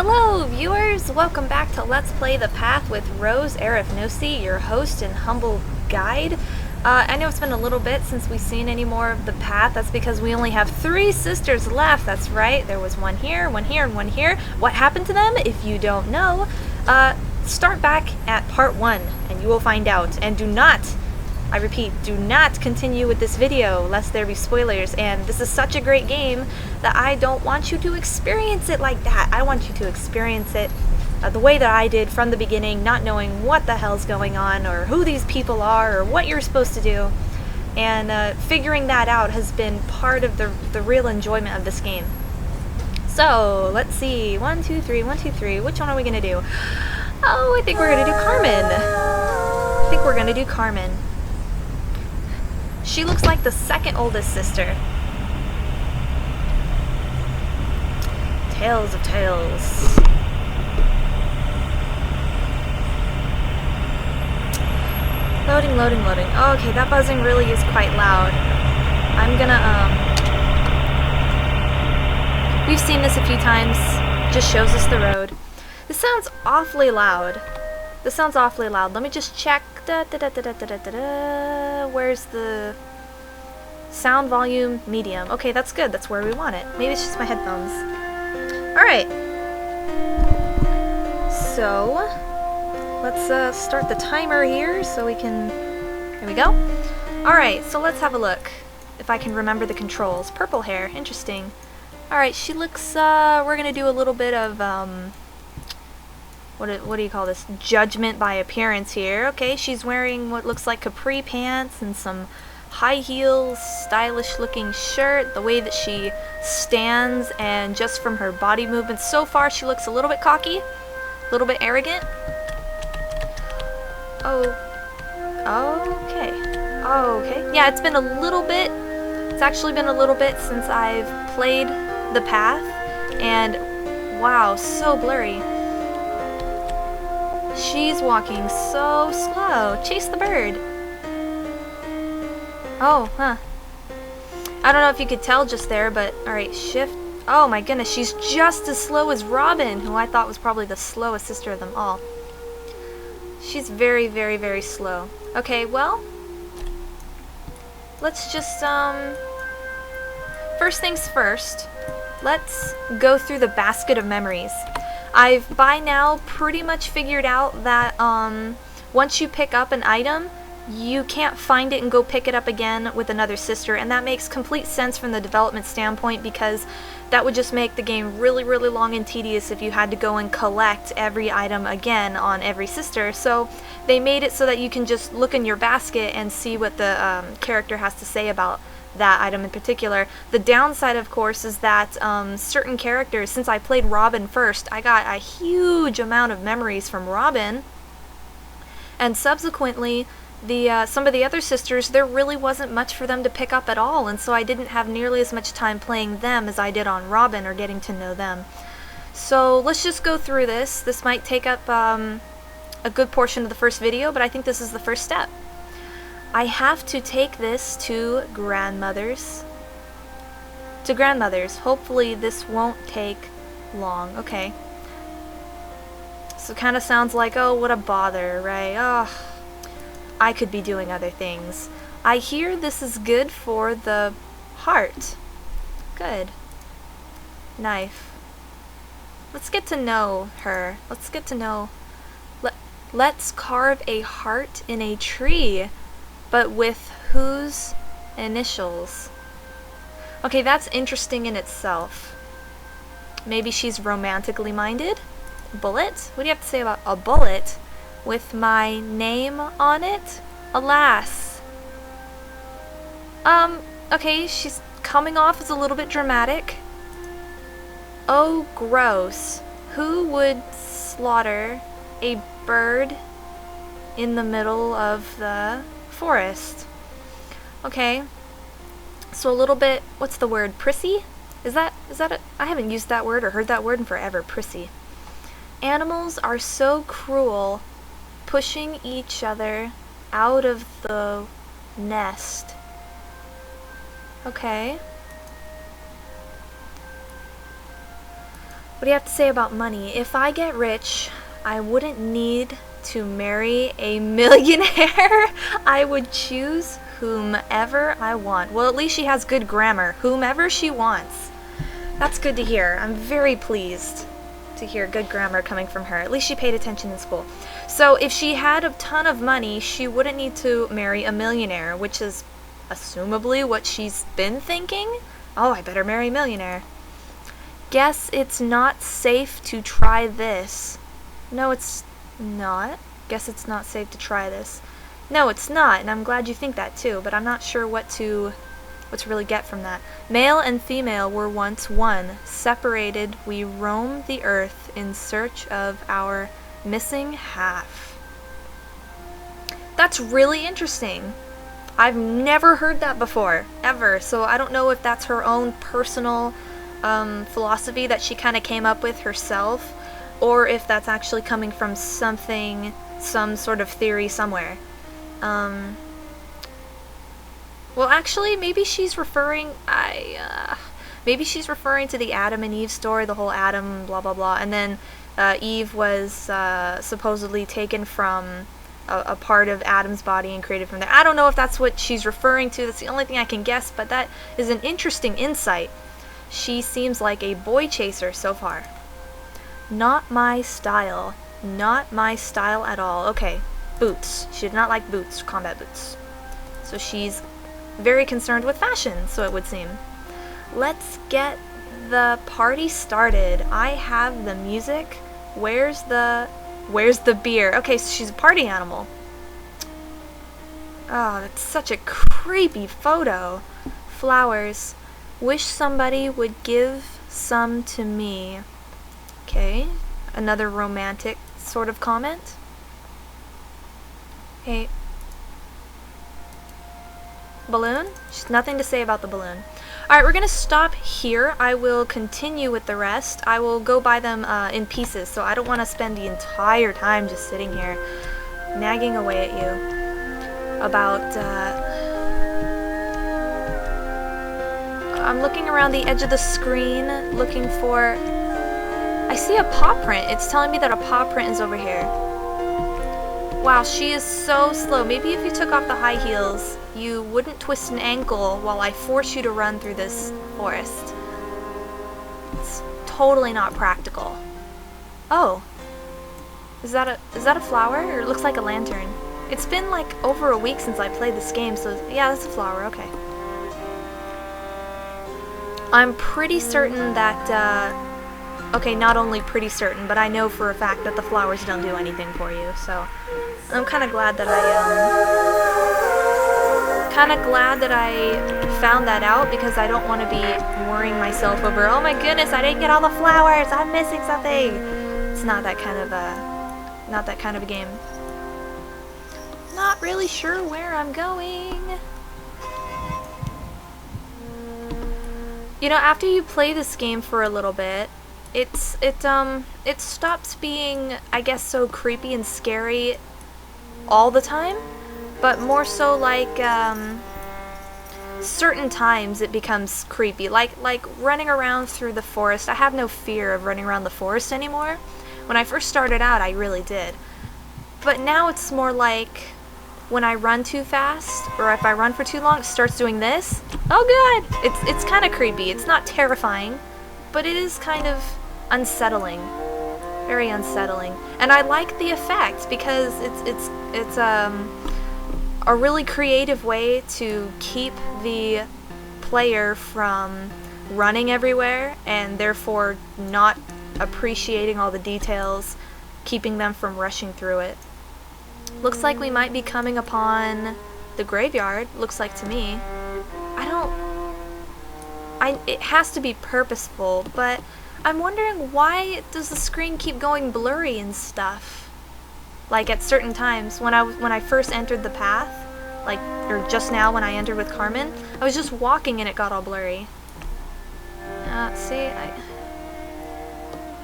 Hello viewers! Welcome back to Let's Play The Path with RoseErifnosi, your host and humble guide. I know it's been a little bit since we've seen any more of The Path. That's because we only have 3 sisters left. That's right, there was one here, and one here. What happened to them? If you don't know, start back at part 1 and you will find out. And do not, I repeat, do not continue with this video lest there be spoilers. And this is such a great game that I don't want you to experience it like that. I want you to experience it the way that I did from the beginning, not knowing what the hell's going on or who these people are or what you're supposed to do. And figuring that out has been part of the real enjoyment of this game. So, let's see. 1, 2, 3, 1, 2, 3. Which one are we going to do? Oh, I think we're going to do Carmen. I think we're going to do Carmen. She looks like the second oldest sister. Tales of tales. Loading, loading, loading. Oh, okay, that buzzing really is quite loud. I'm gonna, we've seen this a few times. Just shows us the road. This sounds awfully loud. This sounds awfully loud. Let me just check. Where's the sound volume? Medium. Okay, that's good. That's where we want it. Maybe it's just my headphones. Alright. So, let's start the timer here so we can... There we go. Alright, so let's have a look. If I can remember the controls. Purple hair. Interesting. Alright, she looks... we're gonna do a little bit of, what do you call this? Judgment by appearance here. Okay, she's wearing what looks like capri pants and some high heels, stylish looking shirt, the way that she stands, and just from her body movements so far she looks a little bit cocky, a little bit arrogant. Oh, okay. Okay. Yeah, it's been a little bit, it's actually been a little bit since I've played The Path, and wow, so blurry. She's walking so slow. Chase the bird. Oh, huh. I don't know if you could tell just there, but alright, shift. Oh my goodness, she's just as slow as Robin, who I thought was probably the slowest sister of them all. She's very, very, very slow. Okay, well, let's just, first things first, let's go through the basket of memories. I've by now pretty much figured out that once you pick up an item, you can't find it and go pick it up again with another sister, and that makes complete sense from the development standpoint because that would just make the game really, really long and tedious if you had to go and collect every item again on every sister. So they made it so that you can just look in your basket and see what the character has to say about that item in particular. The downside, of course, is that certain characters, since I played Robin first, I got a huge amount of memories from Robin, and subsequently the some of the other sisters, there really wasn't much for them to pick up at all, and so I didn't have nearly as much time playing them as I did on Robin or getting to know them. So let's just go through this. This might take up a good portion of the first video, but I think this is the first step. I have to take this to grandmother's. To grandmother's. Hopefully this won't take long. Okay. So it kind of sounds like, oh, what a bother, right? Oh, I could be doing other things. I hear this is good for the heart. Good. Knife. Let's get to know her. Let's get to know... Let's carve a heart in a tree. But with whose initials? Okay, that's interesting in itself. Maybe she's romantically minded? Bullet? What do you have to say about a bullet with my name on it? Alas. Okay, she's coming off as a little bit dramatic. Oh, gross. Who would slaughter a bird in the middle of the forest? Okay, so a little bit, what's the word, prissy? Is that I haven't used that word or heard that word in forever, prissy. Animals are so cruel, pushing each other out of the nest. Okay. What do you have to say about money? If I get rich, I wouldn't need to marry a millionaire. I would choose whomever I want. Well, at least she has good grammar. Whomever she wants. That's good to hear. I'm very pleased to hear good grammar coming from her. At least she paid attention in school. So if she had a ton of money, she wouldn't need to marry a millionaire, which is assumably what she's been thinking. Oh, I better marry a millionaire. Guess it's not safe to try this. No, it's not. Guess it's not safe to try this. No, it's not, and I'm glad you think that too, but I'm not sure what to really get from that. Male and female were once one. Separated, we roam the earth in search of our missing half. That's really interesting. I've never heard that before, ever, so I don't know if that's her own personal philosophy that she kind of came up with herself, or if that's actually coming from something, some sort of theory somewhere. Well, actually, maybe she's referring, maybe she's referring to the Adam and Eve story, the whole Adam, blah, blah, blah, and then Eve was supposedly taken from a part of Adam's body and created from there. I don't know if that's what she's referring to. That's the only thing I can guess, but that is an interesting insight. She seems like a boy chaser so far. Not my style. Not my style at all. Okay, boots. She did not like boots, combat boots. So she's very concerned with fashion, so it would seem. Let's get the party started. I have the music. Where's the beer? Okay, so she's a party animal. Oh, that's such a creepy photo. Flowers. Wish somebody would give some to me. Okay, another romantic sort of comment. Hey. Balloon? She's nothing to say about the balloon. Alright, we're gonna stop here. I will continue with the rest. I will go buy them in pieces, so I don't want to spend the entire time just sitting here nagging away at you about I'm looking around the edge of the screen looking for... I see a paw print. It's telling me that a paw print is over here. Wow, she is so slow. Maybe if you took off the high heels, you wouldn't twist an ankle while I force you to run through this forest. It's totally not practical. Oh. Is that a flower? Or it looks like a lantern. It's been like over a week since I played this game, so yeah, that's a flower, okay. I'm pretty certain that, okay, not only pretty certain, but I know for a fact that the flowers don't do anything for you, so I'm kind of glad that I found that out, because I don't want to be worrying myself over, oh my goodness, I didn't get all the flowers, I'm missing something. It's not that kind of a game. Not really sure where I'm going. You know, after you play this game for a little bit, it stops being, I guess, so creepy and scary all the time, but more so like certain times it becomes creepy, like running around through the forest. I have no fear of running around the forest anymore. When I first started out, I really did, but now it's more like when I run too fast, or if I run for too long, it starts doing this. Oh god! It's kind of creepy. It's not terrifying, but it is kind of unsettling. Very unsettling. And I like the effect, because it's a really creative way to keep the player from running everywhere, and therefore not appreciating all the details, keeping them from rushing through it. Looks like we might be coming upon the graveyard, looks like to me. It has to be purposeful, but I'm wondering, why does the screen keep going blurry and stuff? Like at certain times, when I first entered the path, like, or just now when I entered with Carmen, I was just walking and it got all blurry.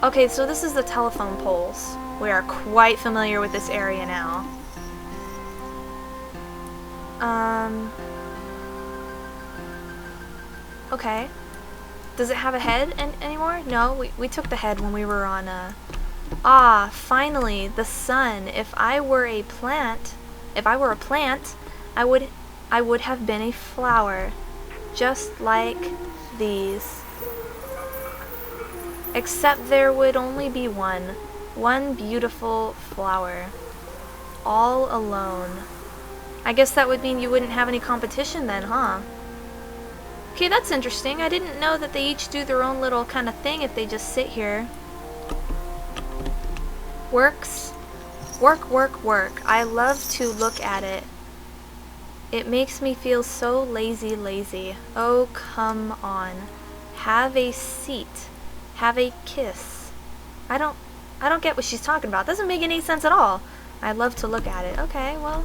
Okay, so this is the telephone poles. We are quite familiar with this area now. Okay. Does it have a head anymore? No, we took the head when we were on, Ah, finally, the sun. If I were a plant, I would have been a flower. Just like these. Except there would only be one beautiful flower. All alone. I guess that would mean you wouldn't have any competition then, huh? Okay, that's interesting. I didn't know that they each do their own little kind of thing if they just sit here. Works. Work, work, work. I love to look at it. It makes me feel so lazy. Oh, come on. Have a seat. Have a kiss. I don't get what she's talking about. Doesn't make any sense at all. I love to look at it. Okay, well.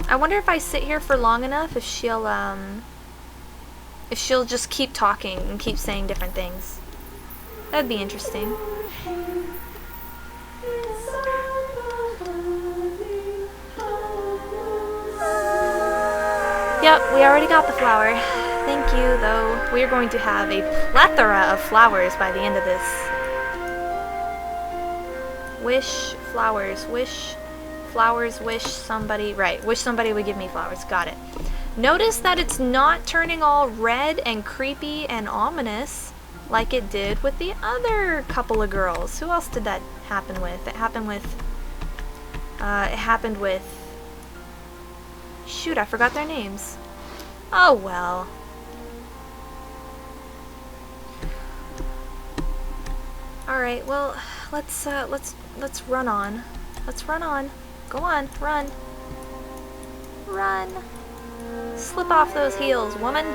I wonder if I sit here for long enough if she'll just keep talking and keep saying different things. That'd be interesting. Yep, we already got the flower. Thank you, though. We are going to have a plethora of flowers by the end of this. Wish flowers. Wish flowers. Wish somebody. Right. Wish somebody would give me flowers. Got it. Notice that it's not turning all red and creepy and ominous like it did with the other couple of girls. Who else did that happen with? It happened with... Shoot, I forgot their names. Oh well. Alright, well, let's run on. Let's run on. Go on, run. Run. Slip off those heels, woman.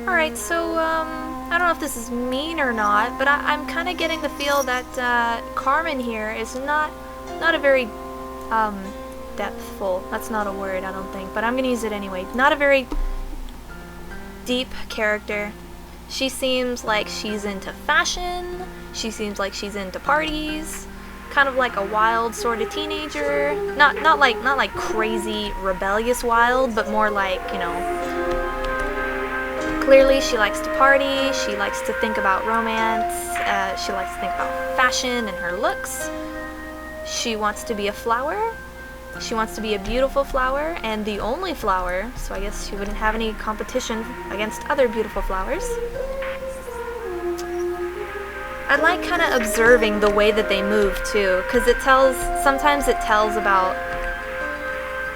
Alright, so, I don't know if this is mean or not, but I'm kind of getting the feel that, Carmen here is not a very, depthful. That's not a word, I don't think, but I'm gonna use it anyway. Not a very deep character. She seems like she's into fashion. She seems like she's into parties. Kind of like a wild sort of teenager. Not like crazy rebellious wild, but more like, you know. Clearly she likes to party. She likes to think about romance. She likes to think about fashion and her looks. She wants to be a flower. She wants to be a beautiful flower and the only flower, so I guess she wouldn't have any competition against other beautiful flowers. I like kind of observing the way that they move too, because sometimes it tells about,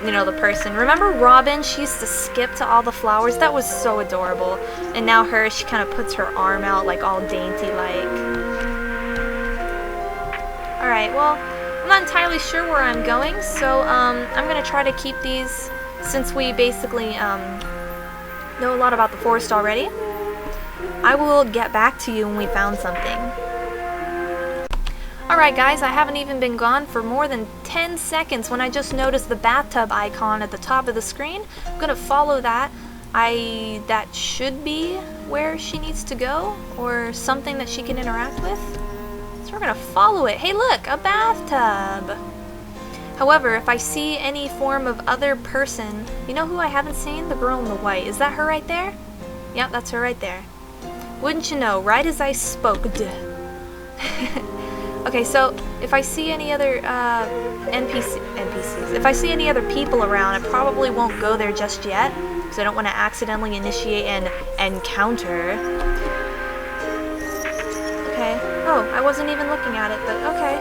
you know, the person. Remember Robin? She used to skip to all the flowers. That was so adorable. And now she kind of puts her arm out like all dainty like. Alright, well, I'm not entirely sure where I'm going, so I'm going to try to keep these, since we basically know a lot about the forest already. I will get back to you when we found something. Alright guys, I haven't even been gone for more than 10 seconds when I just noticed the bathtub icon at the top of the screen. I'm going to follow that. That should be where she needs to go, or something that she can interact with. So we're gonna follow it. Hey look, a bathtub! However, if I see any form of other person, you know who I haven't seen? The girl in the white. Is that her right there? Yep, that's her right there. Wouldn't you know, right as I spoke. Okay, so if I see any other NPCs, if I see any other people around, I probably won't go there just yet, because I don't want to accidentally initiate an encounter. Okay. Oh, I wasn't even looking at it, but okay.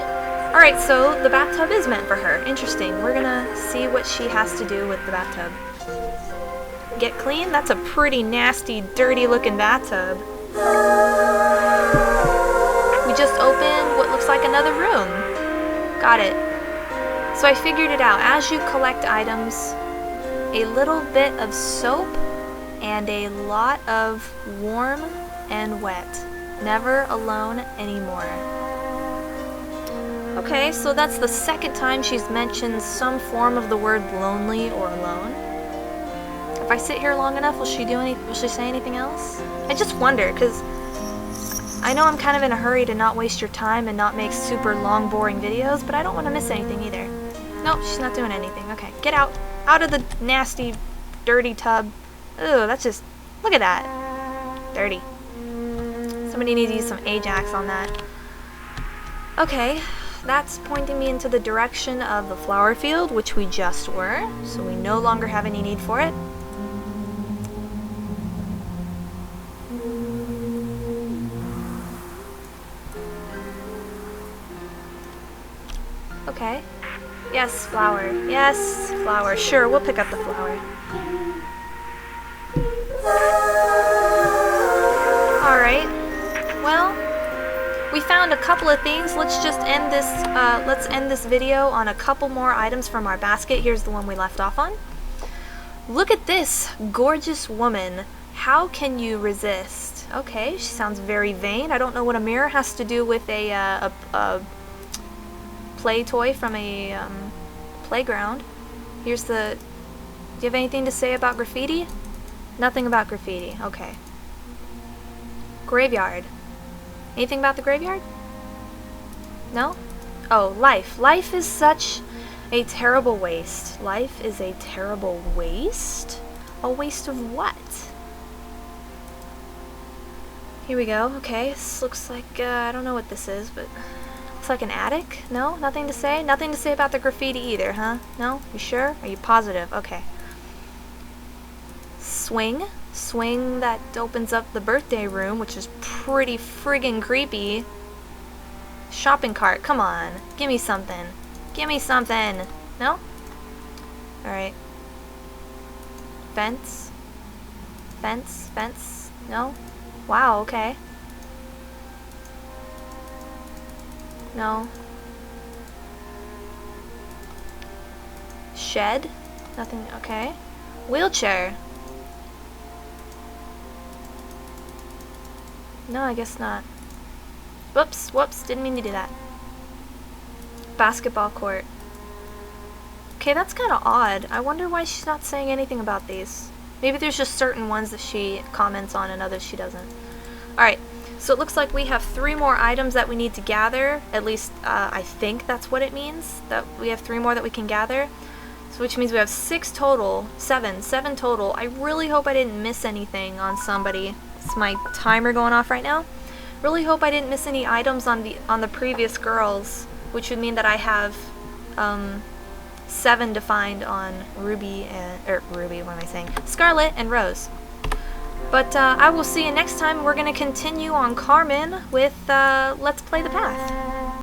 Alright, so the bathtub is meant for her. Interesting. We're gonna see what she has to do with the bathtub. Get clean? That's a pretty nasty, dirty looking bathtub. We just opened what looks like another room. Got it. So I figured it out. As you collect items, a little bit of soap and a lot of warm and wet. Never alone anymore. Okay, so that's the second time she's mentioned some form of the word lonely or alone. If I sit here long enough, will she say anything else? I just wonder, because I know I'm kind of in a hurry to not waste your time and not make super long, boring videos, but I don't want to miss anything either. Nope, she's not doing anything. Okay, get out. Out of the nasty dirty tub. Ooh, that's just, look at that. Dirty. Somebody needs to use some Ajax on that. Okay, that's pointing me into the direction of the flower field, which we just were, so we no longer have any need for it. Okay. Yes, flower. Yes, flower. Sure, we'll pick up the flower. Alright. Well, we found a couple of things. Let's just end this video on a couple more items from our basket. Here's the one we left off on. Look at this gorgeous woman. How can you resist? Okay, she sounds very vain. I don't know what a mirror has to do with a play toy from a playground. Here's the... Do you have anything to say about graffiti? Nothing about graffiti. Okay. Graveyard. Anything about the graveyard? No? Oh, life. Life is such a terrible waste. Life is a terrible waste? A waste of what? Here we go. Okay, this looks like, I don't know what this is, but... Looks like an attic? No? Nothing to say? Nothing to say about the graffiti either, huh? No? You sure? Are you positive? Okay. Swing. Swing that opens up the birthday room, which is pretty friggin' creepy. Shopping cart. Come on. Give me something. Give me something. No? Alright. Fence. Fence. Fence. No? Wow, okay. No. Shed? Nothing, okay. Wheelchair. No, I guess not. Whoops, whoops, didn't mean to do that. Basketball court. Okay, that's kind of odd. I wonder why she's not saying anything about these. Maybe there's just certain ones that she comments on and others she doesn't. Alright. So it looks like we have 3 more items that we need to gather. At least, I think that's what it means. That we have 3 more that we can gather. So which means we have 6 total. 7 total. I really hope I didn't miss anything on somebody. It's my timer going off right now. Really hope I didn't miss any items on the previous girls. Which would mean that I have 7 to find on Ruby and... Ruby, what am I saying? Scarlet and Rose. But I will see you next time. We're going to continue on Carmen with Let's Play the Path.